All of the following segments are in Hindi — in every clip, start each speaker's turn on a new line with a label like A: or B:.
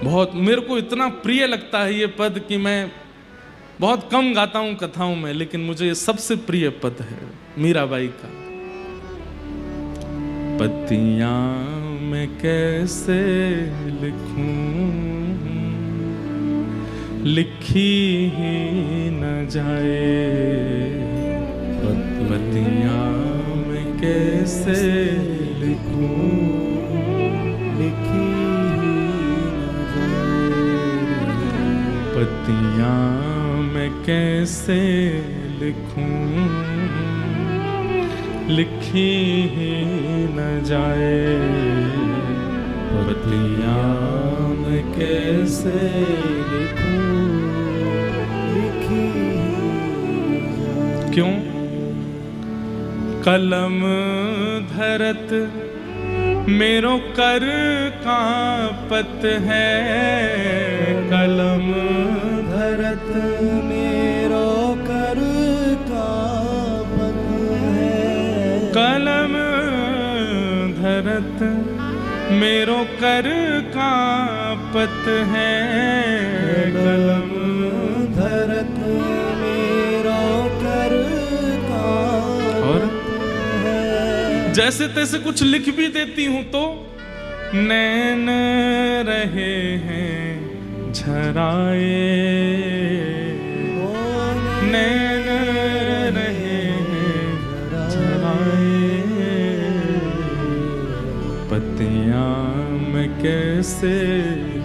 A: बहुत मेरे को इतना प्रिय लगता है ये पद कि मैं बहुत कम गाता हूं कथाओं में, लेकिन मुझे सबसे प्रिय पद है मीराबाई का। पत्तियां मैं कैसे लिखूं, लिखी ही न जाए। पत्तियां मैं कैसे लिखूं, लिखी पत्तियां मैं कैसे लिखूं, लिखी ही न जाए। पत्तियां मैं कैसे लिखूं, लिखी क्यों? कलम धरत मेरो कर कांपत है, कलम धरत मेरो कर कांपत है। कलम धरत मेरो कर कांपत है, कलम धरत मेरो कर कांपत है। जैसे तैसे कुछ लिख भी देती हूं तो नैन रहे हैं झराए, नैन रहे हैं झराए। पत्तियां मैं कैसे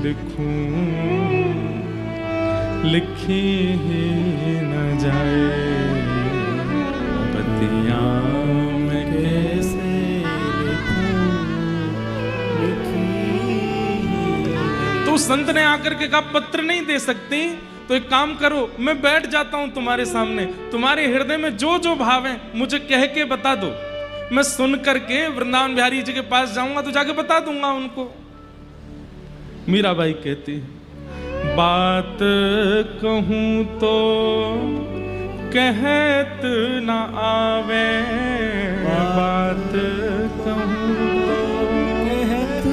A: लिखूं, लिखी ही न जाए। पत्तियां मैं कैसे लिखूं, लिखी। तो संत ने आकर के कहा पत्र नहीं दे सकती तो एक काम करो, मैं बैठ जाता हूं तुम्हारे सामने, तुम्हारे हृदय में जो जो भाव है मुझे कह के बता दो, मैं सुन करके वृंदावन बिहारी जी के पास जाऊंगा तो जाके बता दूंगा उनको। मीराबाई कहती बात कहूं तो कहत न आवे, बात कहूं तो कहत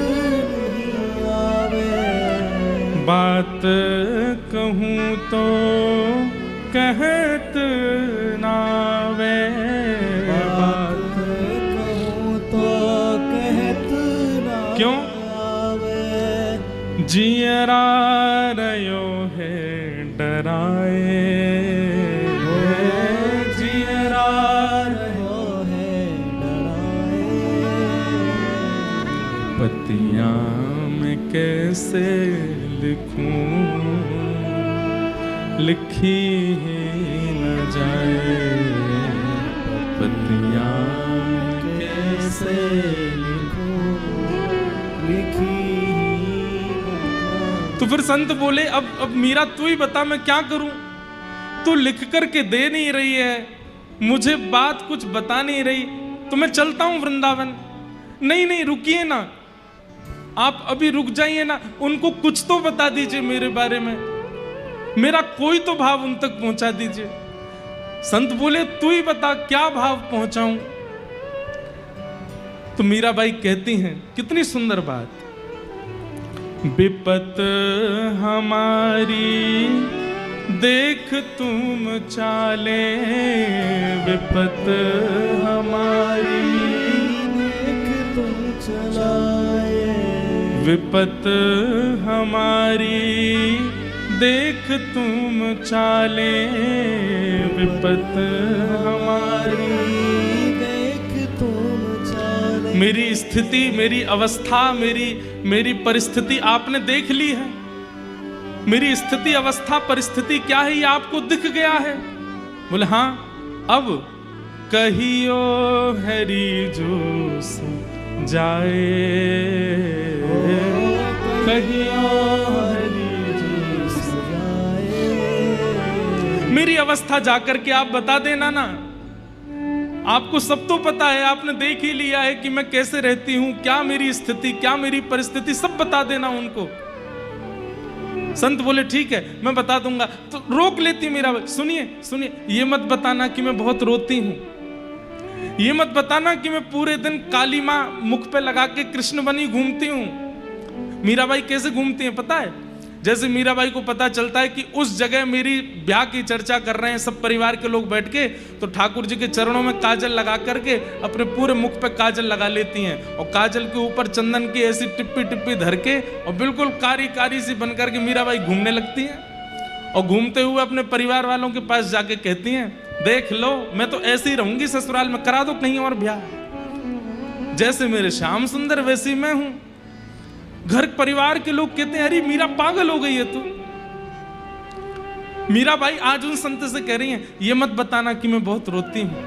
A: नहीं आवे। बात कहूं तो कहत न आवे, बात कहूं तो कहत न क्यों आवे। जियरा रयो है डराए, जियरा रयो है डराए। पत्तियां मैं कैसे लिखूं, लिखी ही न जाए। पत्तियां कैसे लिखूं, लिखी। तो फिर संत बोले अब मीरा तू ही बता मैं क्या करूं, तू लिख करके दे नहीं रही है, मुझे बात कुछ बता नहीं रही, तो मैं चलता हूं वृंदावन। नहीं नहीं रुकिए ना, आप अभी रुक जाइए ना, उनको कुछ तो बता दीजिए मेरे बारे में, मेरा कोई तो भाव उन तक पहुंचा दीजिए। संत बोले तू ही बता क्या भाव पहुंचाऊं। तो मीराबाई कहती हैं कितनी सुंदर बात, विपत हमारी देख तुम चाले, विपत हमारी देख तुम चलाए। विपत हमारी देख तुम चाले, विपत हमारी देख तुम चाले। मेरी स्थिति, मेरी अवस्था, मेरी परिस्थिति आपने देख ली है। मेरी स्थिति अवस्था परिस्थिति क्या है ये आपको दिख गया है। बोले हाँ, अब कहियो हरि जो जाए, कहियो हरि जो जाए। मेरी अवस्था जाकर के आप बता देना ना, आपको सब तो पता है, आपने देख ही लिया है कि मैं कैसे रहती हूं, क्या मेरी स्थिति, क्या मेरी परिस्थिति, सब बता देना उनको। संत बोले ठीक है मैं बता दूंगा। तो रोक लेती मीरा, सुनिए सुनिए, ये मत बताना कि मैं बहुत रोती हूं, ये मत बताना कि मैं पूरे दिन काली मां मुख पे लगा के कृष्ण बनी घूमती हूं। मीराबाई कैसे घूमती हैं पता है? जैसे मीराबाई को पता चलता है कि उस जगह मेरी ब्याह की चर्चा कर रहे हैं सब परिवार के लोग बैठ के, तो ठाकुर जी के चरणों में काजल लगा करके अपने पूरे मुख पे काजल लगा लेती हैं और काजल के ऊपर चंदन की ऐसी टिप्पी टिप्पी धर के और बिल्कुल कारी कारी सी बन करके मीराबाई घूमने लगती हैं। और घूमते हुए अपने परिवार वालों के पास जाके कहती हैं, देख लो मैं तो ऐसे ही रहूंगी ससुराल में, करा दो कहीं और ब्याह। जैसे मेरे श्याम सुंदर वैसी मैं हूं। घर परिवार के लोग कहते हैं अरे मीरा पागल हो गई है तू। मीराबाई आज उन संत से कह रही हैं, ये मत बताना कि मैं बहुत रोती हूं।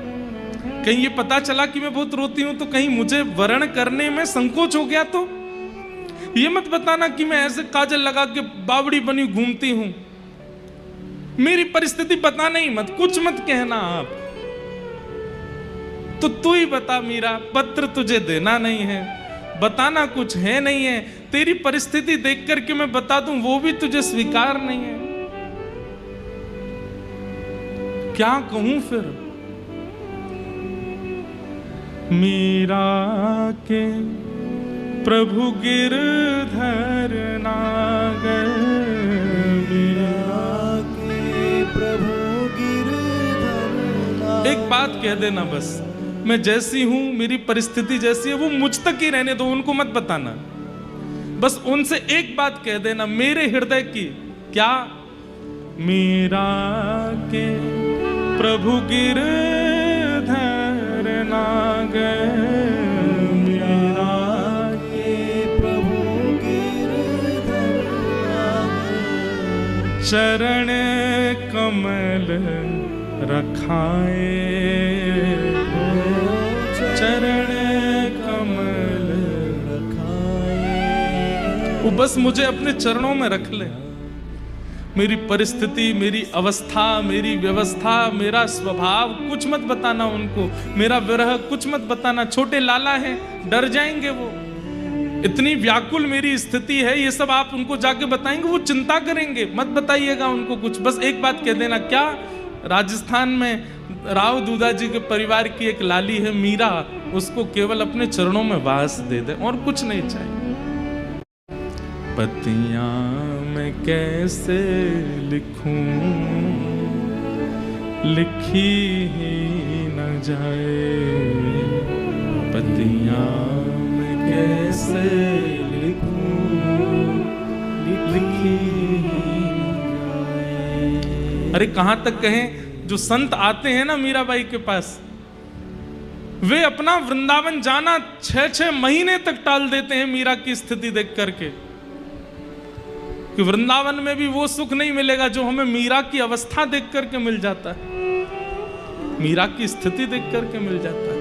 A: कहीं ये पता चला कि मैं बहुत रोती हूं तो कहीं मुझे वर्ण करने में संकोच हो गया तो। ये मत बताना कि मैं ऐसे काजल लगा के बावड़ी बनी घूमती हूं। मेरी परिस्थिति बताना ही मत, कुछ मत कहना आप। तो तू ही बता मीरा, पत्र तुझे देना नहीं है, बताना कुछ है नहीं है, तेरी परिस्थिति देख करके मैं बता दूं वो भी तुझे स्वीकार नहीं है। क्या कहूं फिर? मीरा के प्रभु गिरधर नागर, मीरा के प्रभु गिरधर नागर। एक बात कह देना बस, मैं जैसी हूं, मेरी परिस्थिति जैसी है वो मुझ तक ही रहने दो, उनको मत बताना। बस उनसे एक बात कह देना मेरे हृदय की। क्या? मीरा के प्रभु गिरधर नागर, मीरा के प्रभु गिरधर नागर, चरण कमल रखाए, चरण कमल रखाए। वो बस मुझे अपने चरणों में रख ले। मेरी परिस्थिति, मेरी अवस्था, मेरी व्यवस्था, मेरा स्वभाव कुछ मत बताना उनको, मेरा विरह कुछ मत बताना। छोटे लाला हैं, डर जाएंगे वो। इतनी व्याकुल मेरी स्थिति है, ये सब आप उनको जाके बताएंगे वो चिंता करेंगे। मत बताइएगा उनको कुछ। बस एक बात कह देना। क्या? राजस्थान में राव दूधा जी के परिवार की एक लाली है मीरा, उसको केवल अपने चरणों में वास दे दे और कुछ नहीं चाहिए। पतियां मैं कैसे लिखूं, लिखी ही न जाए, पतियां मैं कैसे लिखूं, लिखी ही न जाए। अरे कहां तक कहें, जो संत आते हैं ना मीराबाई के पास, वे अपना वृंदावन जाना 6-6 महीने तक टाल देते हैं मीरा की स्थिति देख करके, कि वृंदावन में भी वो सुख नहीं मिलेगा जो हमें मीरा की अवस्था देख करके मिल जाता है, मीरा की स्थिति देख करके मिल जाता है।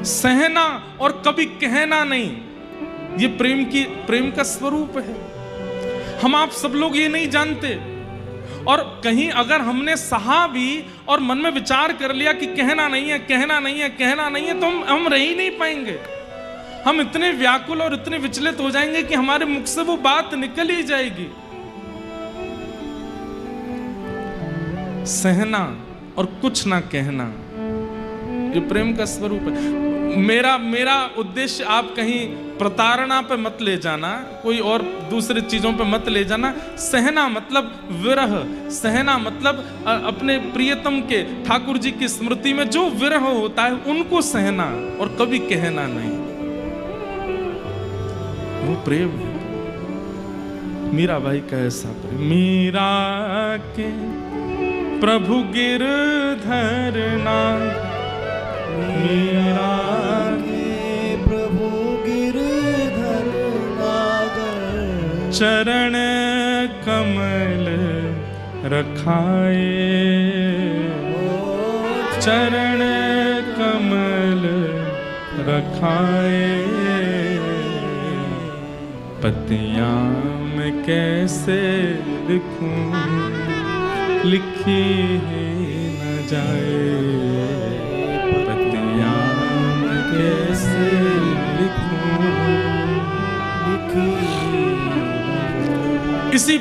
A: सहना और कभी कहना नहीं, ये प्रेम का स्वरूप है। हम आप सब लोग ये नहीं जानते। और कहीं अगर हमने सहा भी और मन में विचार कर लिया कि कहना नहीं है, कहना नहीं है, कहना नहीं है, तो हम रह ही नहीं पाएंगे। हम इतने व्याकुल और इतने विचलित हो जाएंगे कि हमारे मुख से वो बात निकल ही जाएगी। सहना और कुछ ना कहना, ये प्रेम का स्वरूप है। मेरा उद्देश्य आप कहीं प्रताड़ना पे मत ले जाना, कोई और दूसरी चीजों पे मत ले जाना। सहना मतलब विरह, सहना मतलब अपने प्रियतम के, ठाकुर जी की स्मृति में जो विरह होता है उनको सहना, और कभी कहना नहीं। वो प्रेम है मीराबाई का, ऐसा प्रेम। मीरा के प्रभु गिरधर नागर, मीरा के प्रभु गिरधर नागर, चरण कमल रखाए, चरण कमल रखाए, पतियां मैं कैसे लिखूं, लिखी ही न जाए, पतियां मैं कैसे लिखूं, लिखी ही न जाए। इसी